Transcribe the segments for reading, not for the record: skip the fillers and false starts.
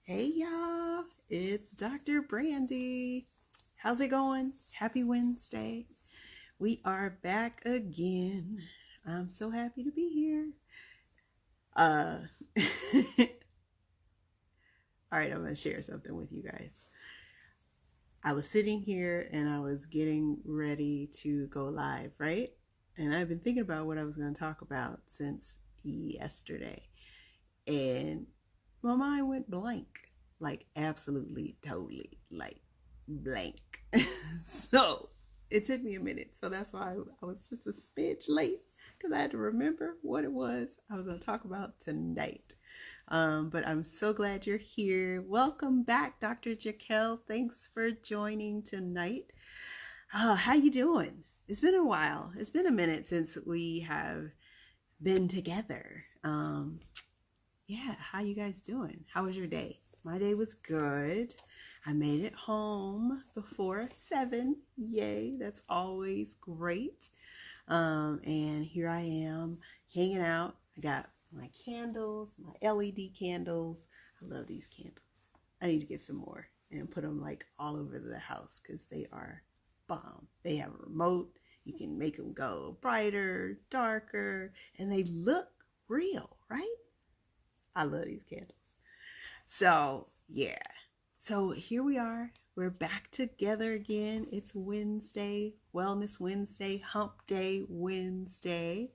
Hey y'all, it's Dr. Brandye. How's it going? Happy Wednesday. We are back again. I'm so happy to be here. Uh all right, I'm going to share something with you guys. I was sitting here and I was getting ready to go live, right? And I've been thinking about what I was going to talk about since yesterday. And my mind went blank, like absolutely, totally, like blank. So it took me a minute. So that's why I was just a smidge late because I had to remember what it was I was going to talk about tonight. But I'm so glad you're here. Welcome back, Dr. Jaquel. Thanks for joining tonight. How you doing? It's been a while. It's been a minute since we have been together. Yeah, how you guys doing? How was your day? My day was good. I made it home before 7. Yay, that's always great. And here I am hanging out. I got my candles, my LED candles. I love these candles. I need to get some more and put them like all over the house because they are bomb. They have a remote. You can make them go brighter, darker, and they look real, right? I love these candles. So, yeah. So here we are. We're back together again. It's Wednesday, Wellness Wednesday, Hump Day Wednesday.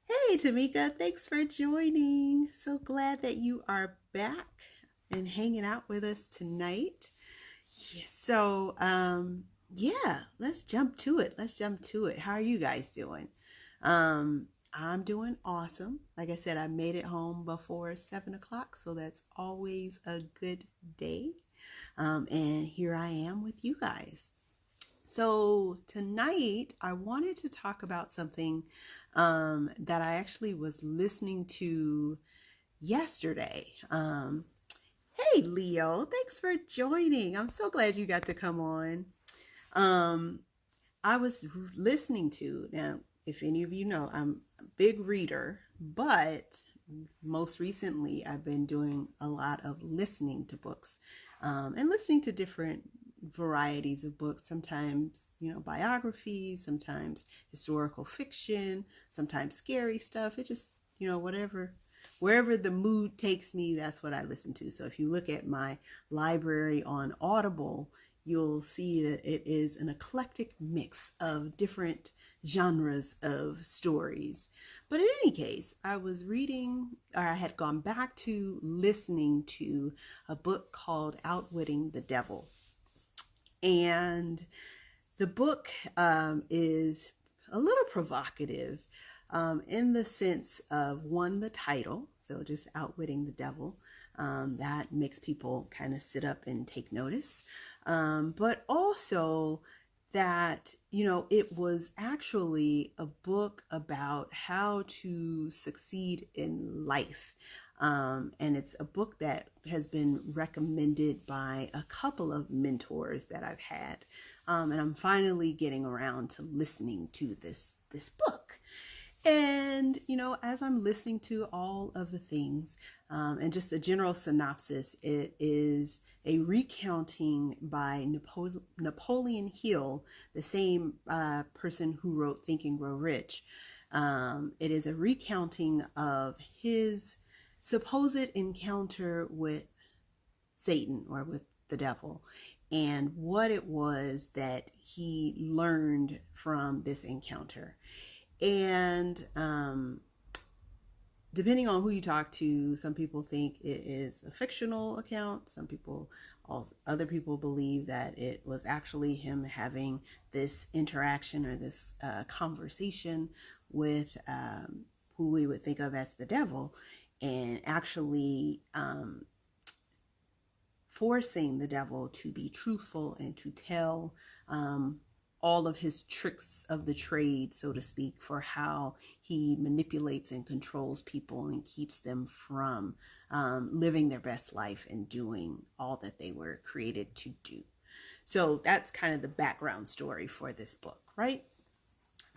Hey, Tamika, thanks for joining. So glad that you are back and hanging out with us tonight. Yeah, let's jump to it. How are you guys doing? I'm doing awesome. Like I said, I made it home before 7 o'clock, so that's always a good day. And here I am with you guys. So tonight, I wanted to talk about something that I actually was listening to yesterday. Hey, Leo, thanks for joining. I'm so glad you got to come on. Um, I was listening to, now, if any of you know, I'm a big reader, but most recently I've been doing a lot of listening to books and listening to different varieties of books. Sometimes, biographies, sometimes historical fiction, sometimes scary stuff. It just, wherever the mood takes me, that's what I listen to. So if you look at my library on Audible, you'll see that it is an eclectic mix of different genres of stories. But in any case, I was reading, or I had gone back to listening to a book called Outwitting the Devil. And the book is a little provocative in the sense of, one, the title, so just Outwitting the Devil. That makes people kind of sit up and take notice. But also that, it was actually a book about how to succeed in life. And it's a book that has been recommended by a couple of mentors that I've had. And I'm finally getting around to listening to this book. And, as I'm listening to all of the things, and just a general synopsis, it is a recounting by Napoleon Hill, the same person who wrote Think and Grow Rich. It is a recounting of his supposed encounter with Satan, or with the devil, and what it was that he learned from this encounter. And depending on who you talk to, some people think it is a fictional account. Other people believe that it was actually him having this interaction or this conversation with who we would think of as the devil, and actually forcing the devil to be truthful and to tell all of his tricks of the trade, so to speak, for how he manipulates and controls people and keeps them from living their best life and doing all that they were created to do. So that's kind of the background story for this book, right?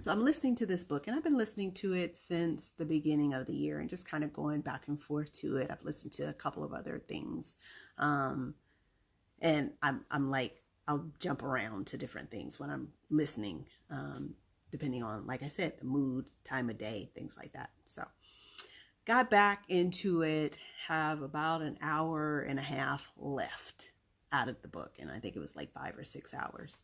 So I'm listening to this book, and I've been listening to it since the beginning of the year and just kind of going back and forth to it. I've listened to a couple of other things. And I'm like, I'll jump around to different things when I'm listening, depending on, like I said, the mood, time of day, things like that. So got back into it, have about an hour and a half left out of the book. And I think it was like 5 or 6 hours.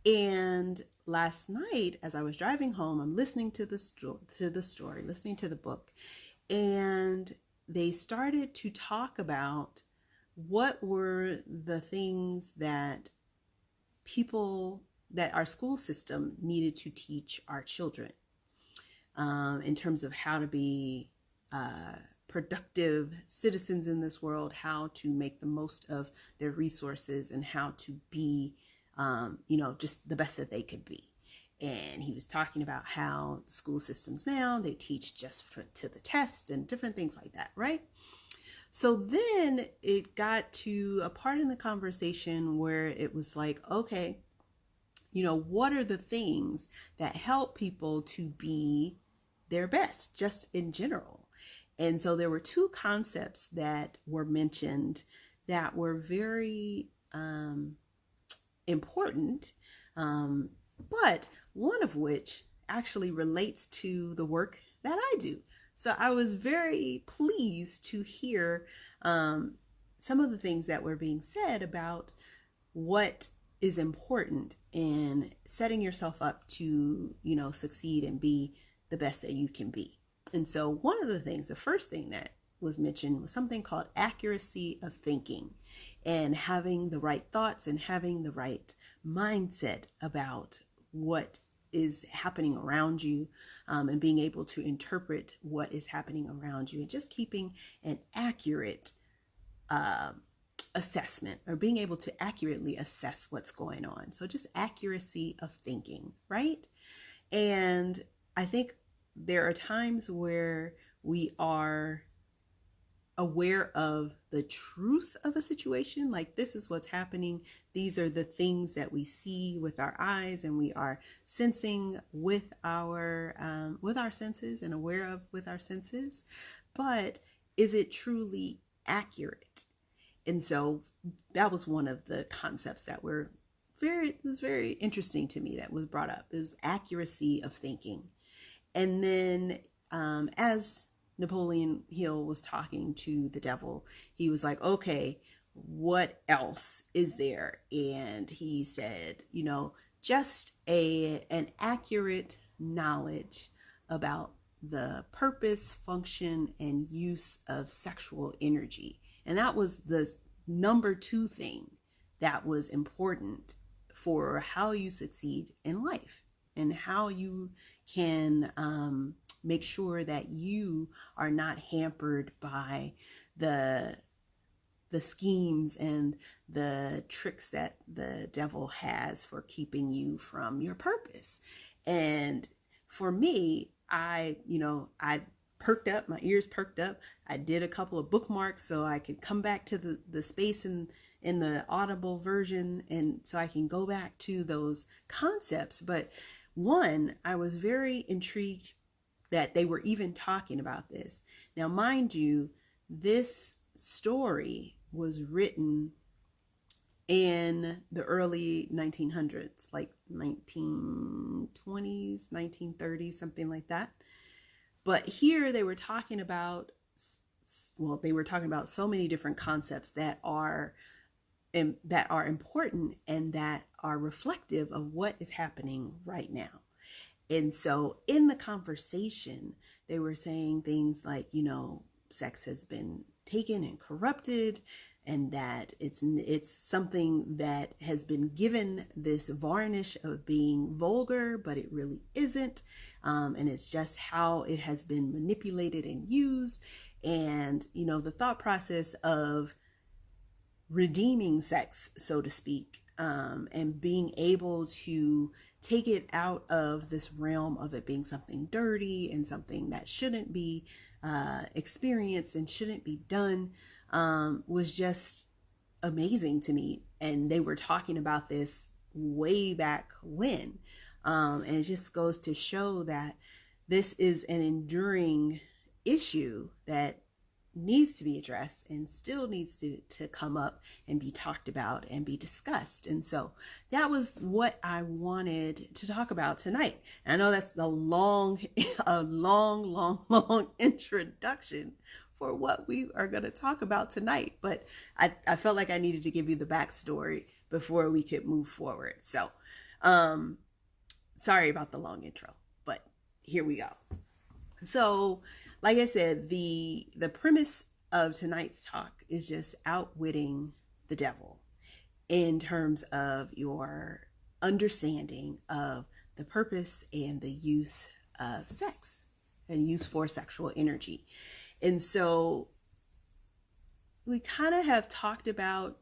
And last night, as I was driving home, I'm listening to the story, listening to the book, and they started to talk about what were the things that our school system needed to teach our children, in terms of how to be productive citizens in this world, how to make the most of their resources, and how to be just the best that they could be. And he was talking about how school systems now, they teach just to the tests and different things like that, right? So then it got to a part in the conversation where it was like, okay, what are the things that help people to be their best, just in general? And so there were two concepts that were mentioned that were very important, but one of which actually relates to the work that I do. So I was very pleased to hear some of the things that were being said about what is important in setting yourself up to, succeed and be the best that you can be. And so one of the things, the first thing that was mentioned was something called accuracy of thinking, and having the right thoughts and having the right mindset about what is happening around you, and being able to interpret what is happening around you, and just keeping an accurate assessment, or being able to accurately assess what's going on. So just accuracy of thinking, right? And I think there are times where we are aware of the truth of a situation, like this is what's happening, these are the things that we see with our eyes, and we are sensing with our senses, and aware of with our senses, but is it truly accurate? And so that was one of the concepts that was very interesting to me, that was brought up. It was accuracy of thinking. And then as Napoleon Hill was talking to the devil, he was like, okay, what else is there? And he said, just an accurate knowledge about the purpose, function, and use of sexual energy. And that was the number 2 thing that was important for how you succeed in life, and how you can make sure that you are not hampered by the schemes and the tricks that the devil has for keeping you from your purpose. And for me, I perked up, my ears perked up. I did a couple of bookmarks so I could come back to the space in the Audible version, and so I can go back to those concepts. But one, I was very intrigued that they were even talking about this. Now, mind you, this story was written in the early 1900s, like 1920s, 1930s, something like that. But here they were talking about, so many different concepts that are important and that are reflective of what is happening right now. And so in the conversation, they were saying things like, sex has been taken and corrupted, and that it's something that has been given this varnish of being vulgar, but it really isn't. And it's just how it has been manipulated and used. And, the thought process of redeeming sex, so to speak, and being able to take it out of this realm of it being something dirty and something that shouldn't be experienced and shouldn't be done, was just amazing to me. And they were talking about this way back when. And it just goes to show that this is an enduring issue that needs to be addressed and still needs to come up and be talked about and be discussed. And so that was what I wanted to talk about tonight. I know that's a long introduction for what we are going to talk about tonight, but I felt like I needed to give you the backstory before we could move forward. So sorry about the long intro, but here we go. So like I said, the premise of tonight's talk is just outwitting the devil in terms of your understanding of the purpose and the use of sex and use for sexual energy. And so we kind of have talked about,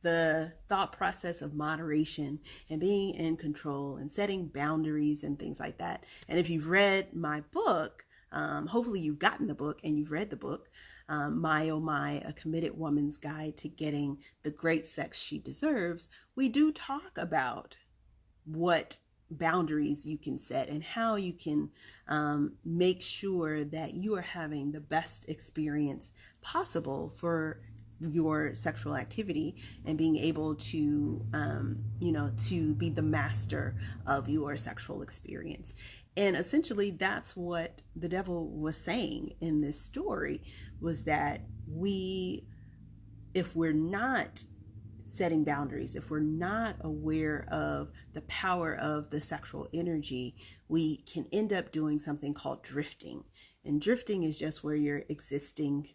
the thought process of moderation and being in control and setting boundaries and things like that. And if you've read my book, hopefully you've gotten the book and you've read the book, My Oh My, A Committed Woman's Guide to Getting the Great Sex She Deserves, we do talk about what boundaries you can set and how you can make sure that you are having the best experience possible for your sexual activity and being able to, to be the master of your sexual experience. And essentially that's what the devil was saying in this story, was that if we're not setting boundaries, if we're not aware of the power of the sexual energy, we can end up doing something called drifting. And drifting is just where you're existing.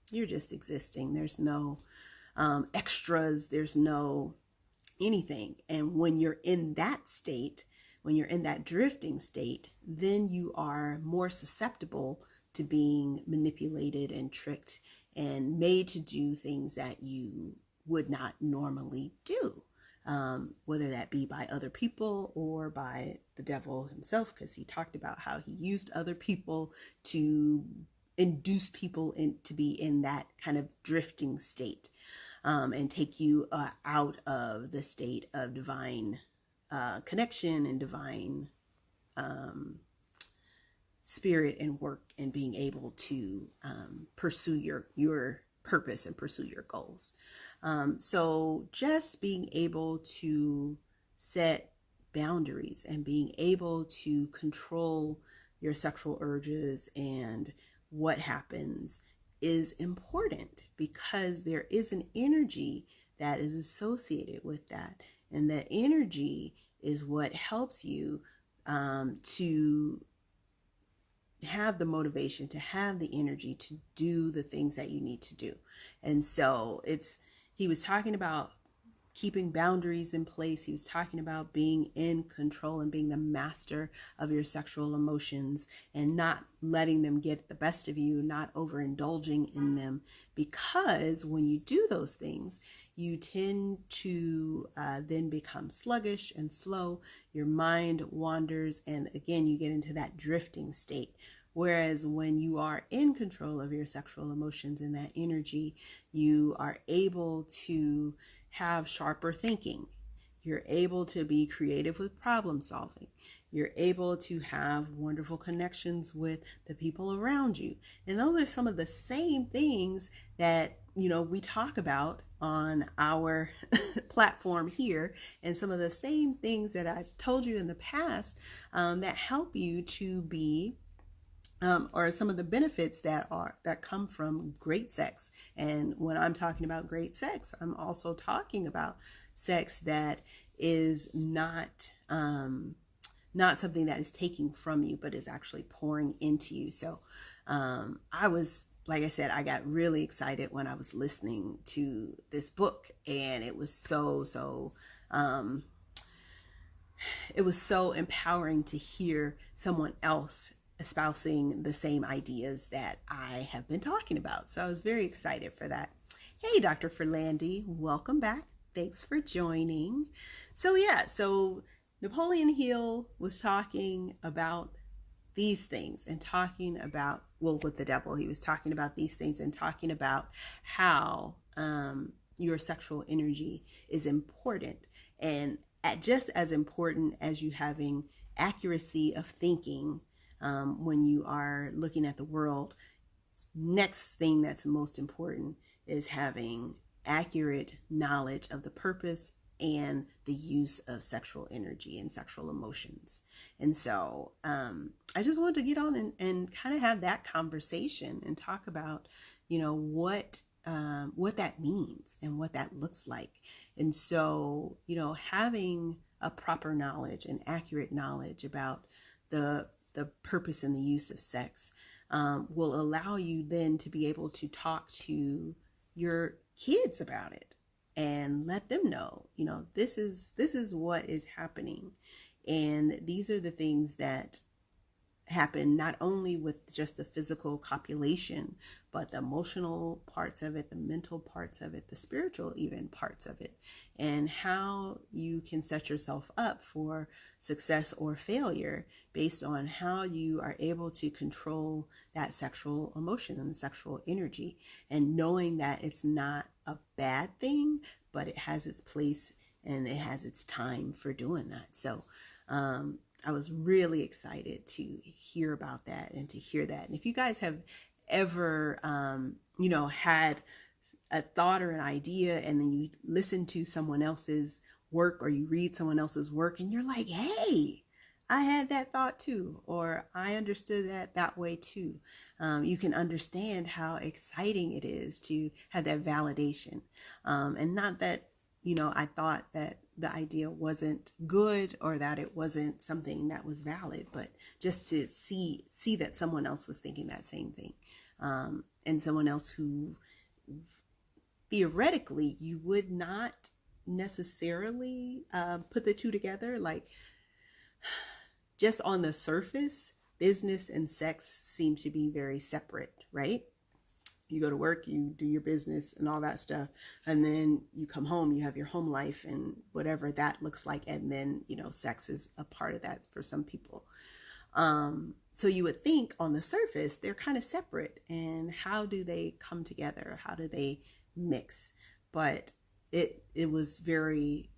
You're just existing. There's no extras. There's no anything. And when you're in that state, when you're in that drifting state, then you are more susceptible to being manipulated and tricked and made to do things that you would not normally do, whether that be by other people or by the devil himself, because he talked about how he used other people to induce people to be in that kind of drifting state, and take you out of the state of divine connection and divine spirit and work, and being able to pursue your purpose and pursue your goals. So just being able to set boundaries and being able to control your sexual urges and what happens is important, because there is an energy that is associated with that. And that energy is what helps you to have the motivation, to have the energy to do the things that you need to do. And so he was talking about keeping boundaries in place. He was talking about being in control and being the master of your sexual emotions and not letting them get the best of you, not overindulging in them, because when you do those things, you tend to then become sluggish and slow. Your mind wanders, and again, you get into that drifting state. Whereas when you are in control of your sexual emotions and that energy, you are able to have sharper thinking. You're able to be creative with problem solving. You're able to have wonderful connections with the people around you. And those are some of the same things that, we talk about on our platform here, and some of the same things that I've told you in the past that help you to be or some of the benefits that come from great sex. And when I'm talking about great sex, I'm also talking about sex that is not something that is taking from you, but is actually pouring into you. So like I said, I got really excited when I was listening to this book, and it was so empowering to hear someone else espousing the same ideas that I have been talking about. So I was very excited for that. Hey, Dr. Brandye, welcome back. Thanks for joining. So Napoleon Hill was talking about these things and talking about, with the devil, he was talking about these things and talking about how your sexual energy is important. And just as important as you having accuracy of thinking when you are looking at the world. Next thing that's most important is having accurate knowledge of the purpose and the use of sexual energy and sexual emotions. And so I just wanted to get on and kind of have that conversation and talk about, what that means and what that looks like. And so, having a proper knowledge and accurate knowledge about the purpose and the use of sex will allow you then to be able to talk to your kids about it and let them know, this is what is happening. And these are the things that happen not only with just the physical copulation, but the emotional parts of it, the mental parts of it, the spiritual even parts of it, and how you can set yourself up for success or failure based on how you are able to control that sexual emotion and the sexual energy, and knowing that it's not a bad thing, but it has its place and it has its time for doing that. So I was really excited to hear about that and to hear that. And if you guys have ever, had a thought or an idea, and then you listen to someone else's work or you read someone else's work and you're like, hey, I had that thought too, or I understood that way too. You can understand how exciting it is to have that validation. And not that, I thought that the idea wasn't good or that it wasn't something that was valid, but just to see that someone else was thinking that same thing. And someone else who theoretically you would not necessarily put the two together. Like, just on the surface, business and sex seem to be very separate, right? You go to work, you do your business and all that stuff, and then you come home, you have your home life and whatever that looks like, and then sex is a part of that for some people. So you would think on the surface they're kind of separate, and how do they come together? How do they mix? But it was very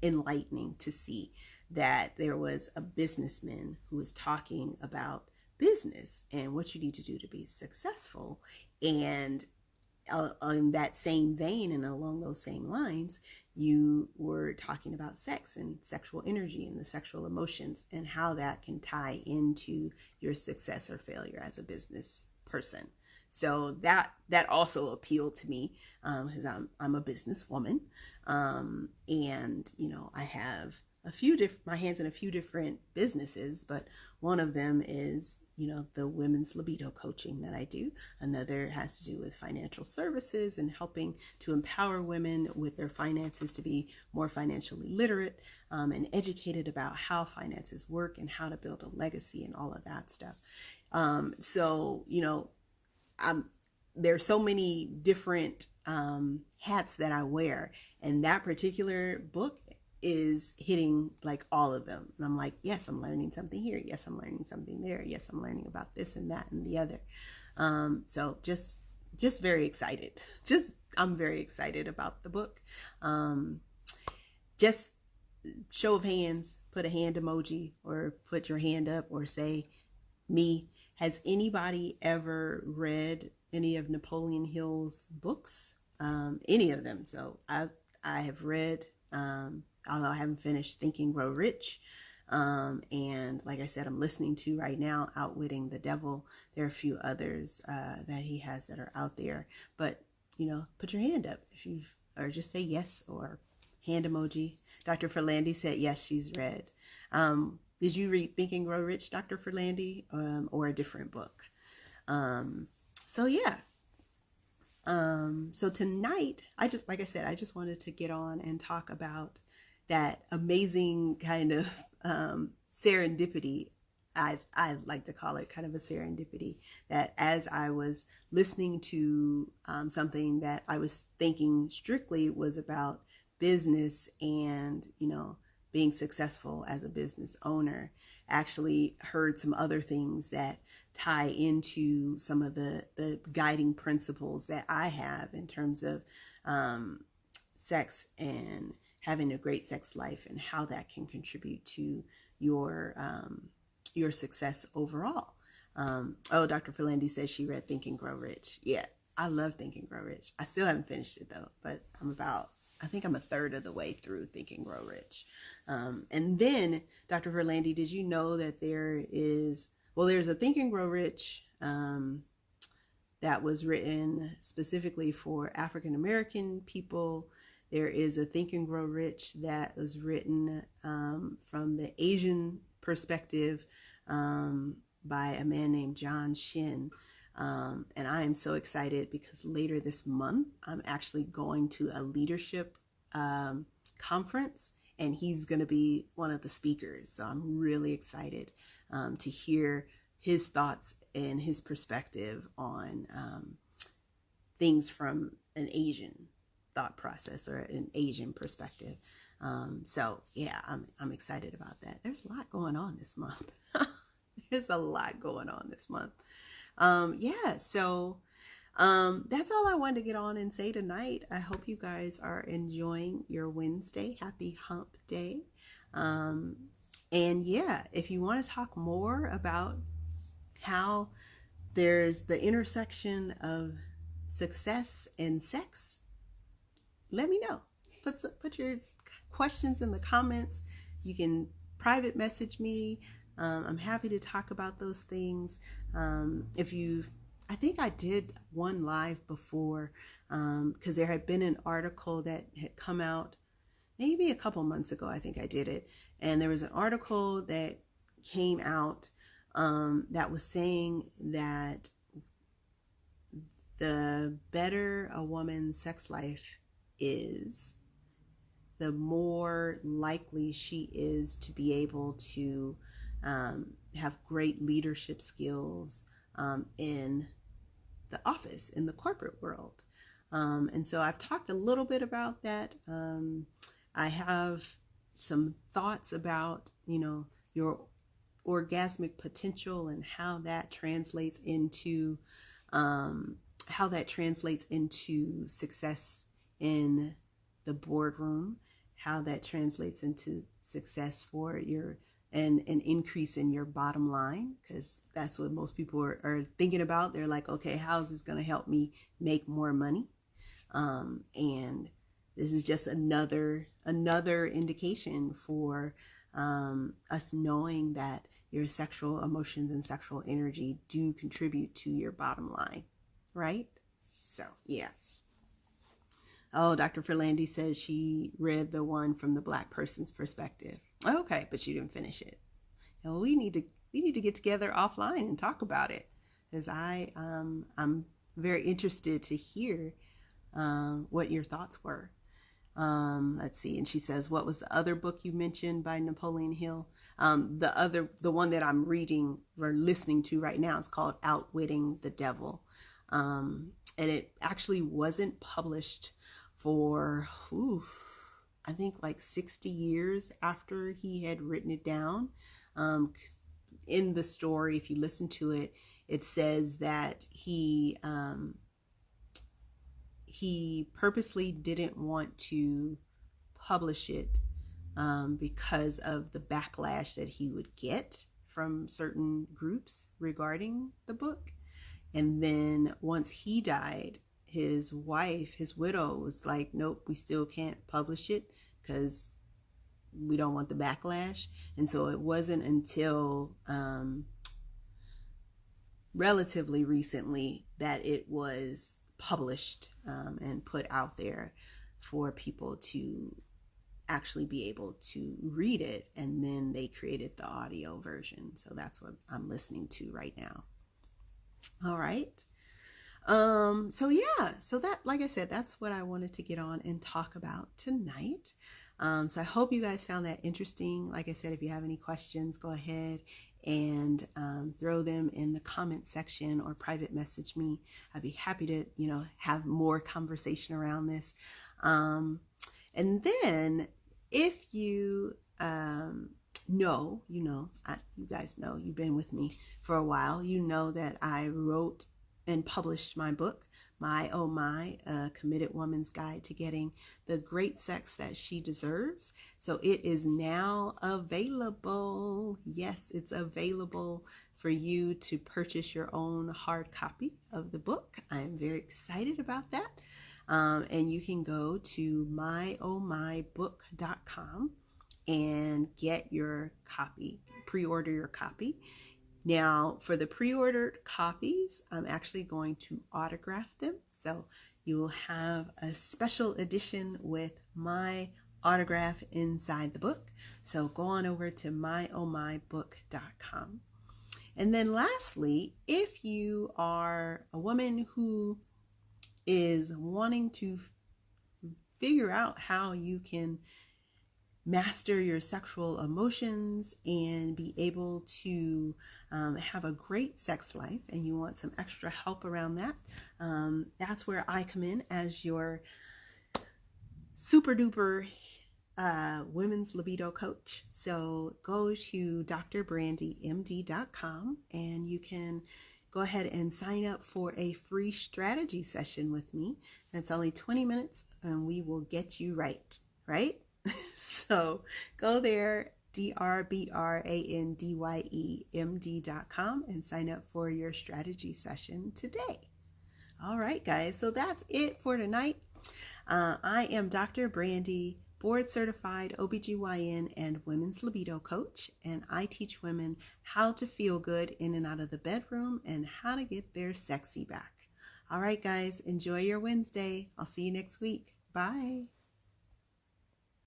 enlightening to see that there was a businessman who was talking about business and what you need to do to be successful. And in that same vein and along those same lines, you were talking about sex and sexual energy and the sexual emotions and how that can tie into your success or failure as a business person. So that also appealed to me because I'm a businesswoman, and I have my hands in a few different businesses, but one of them is the women's libido coaching that I do. Another has to do with financial services and helping to empower women with their finances to be more financially literate and educated about how finances work and how to build a legacy and all of that stuff. So there's so many different hats that I wear, and that particular book is hitting like all of them. And I'm like, yes, I'm learning something here. Yes, I'm learning something there. Yes, I'm learning about this and that and the other. So just very excited. I'm very excited about the book. Just show of hands, put a hand emoji or put your hand up or say me. Has anybody ever read any of Napoleon Hill's books? Any of them. So I have read, although I haven't finished Think and Grow Rich. And like I said, I'm listening to right now Outwitting the Devil. There are a few others that he has that are out there. But, put your hand up if you've, or just say yes or hand emoji. Dr. Ferlandi said yes, she's read. Did you read Think and Grow Rich, Dr. Ferlandi, or a different book? So yeah. So tonight, I just wanted to get on and talk about that amazing kind of serendipity. I like to call it kind of a serendipity, that as I was listening to something that I was thinking strictly was about business and, being successful as a business owner, actually heard some other things that tie into some of the guiding principles that I have in terms of sex and having a great sex life and how that can contribute to your success overall. Oh, Dr. Philandy says she read Think and Grow Rich. Yeah, I love Think and Grow Rich. I still haven't finished it though, but I think I'm a third of the way through Think and Grow Rich. And then, Dr. Verlandy, did you know that there's a Think and Grow Rich that was written specifically for African American people. There is a Think and Grow Rich that was written from the Asian perspective by a man named John Shin. And I am so excited because later this month, I'm actually going to a leadership conference, and he's going to be one of the speakers. So I'm really excited to hear his thoughts and his perspective on things from an Asian thought process or an Asian perspective. So yeah, I'm excited about that. There's a lot going on this month. There's a lot going on this month. So that's all I wanted to get on and say tonight. I hope you guys are enjoying your Wednesday. Happy hump day. And yeah, if you want to talk more about how there's the intersection of success and sex, let me know. Put your questions in the comments. You can private message me. I'm happy to talk about those things. I think I did one live before because there had been an article that had come out maybe a couple months ago. I think I did it. And there was an article that came out that was saying that the better a woman's sex life is, the more likely she is to be able to have great leadership skills in the office, in the corporate world. And so I've talked a little bit about that. I have some thoughts about, your orgasmic potential and how that translates into success in the boardroom, how that translates into success for an increase in your bottom line, because that's what most people are thinking about. They're like, okay, how is this going to help me make more money? And this is just another indication for us knowing that your sexual emotions and sexual energy do contribute to your bottom line, right? So, yeah. Oh, Dr. Ferlandi says she read the one from the Black person's perspective. Okay, but she didn't finish it. And we need to get together offline and talk about it, because I'm very interested to hear what your thoughts were. Let's see. And she says, what was the other book you mentioned by Napoleon Hill? The one that I'm reading or listening to right now is called Outwitting the Devil. And it actually wasn't published for, I think like 60 years after he had written it down. In the story, if you listen to it, it says that he purposely didn't want to publish it because of the backlash that he would get from certain groups regarding the book. And then once he died, his wife, his widow, was like, nope, we still can't publish it because we don't want the backlash. And so it wasn't until relatively recently that it was published and put out there for people to actually be able to read it. And then they created the audio version. So that's what I'm listening to right now. All right. So that, like I said, that's what I wanted to get on and talk about tonight. So I hope you guys found that interesting. Like I said, if you have any questions, go ahead and throw them in the comment section or private message me. I'd be happy to, have more conversation around this. And then if you you guys know, you've been with me for a while, that I wrote and published my book, My Oh My, a Committed Woman's Guide to Getting the Great Sex That She Deserves. So it is now available. Yes, it's available for you to purchase your own hard copy of the book. I'm very excited about that. And you can go to myohmybook.com and get your copy, pre-order your copy. Now, for the pre-ordered copies, I'm actually going to autograph them. So you will have a special edition with my autograph inside the book. So go on over to myohmybook.com. And then lastly, if you are a woman who is wanting to figure out how you can master your sexual emotions and be able to have a great sex life, and you want some extra help around that, that's where I come in as your super duper women's libido coach. So go to drbrandymd.com and you can go ahead and sign up for a free strategy session with me. That's only 20 minutes and we will get you right? So go there, drbrandymd.com, and sign up for your strategy session today. All right, guys, so that's it for tonight. I am Dr. Brandye, board certified OBGYN and women's libido coach, and I teach women how to feel good in and out of the bedroom and how to get their sexy back. All right, guys, enjoy your Wednesday. I'll see you next week. Bye.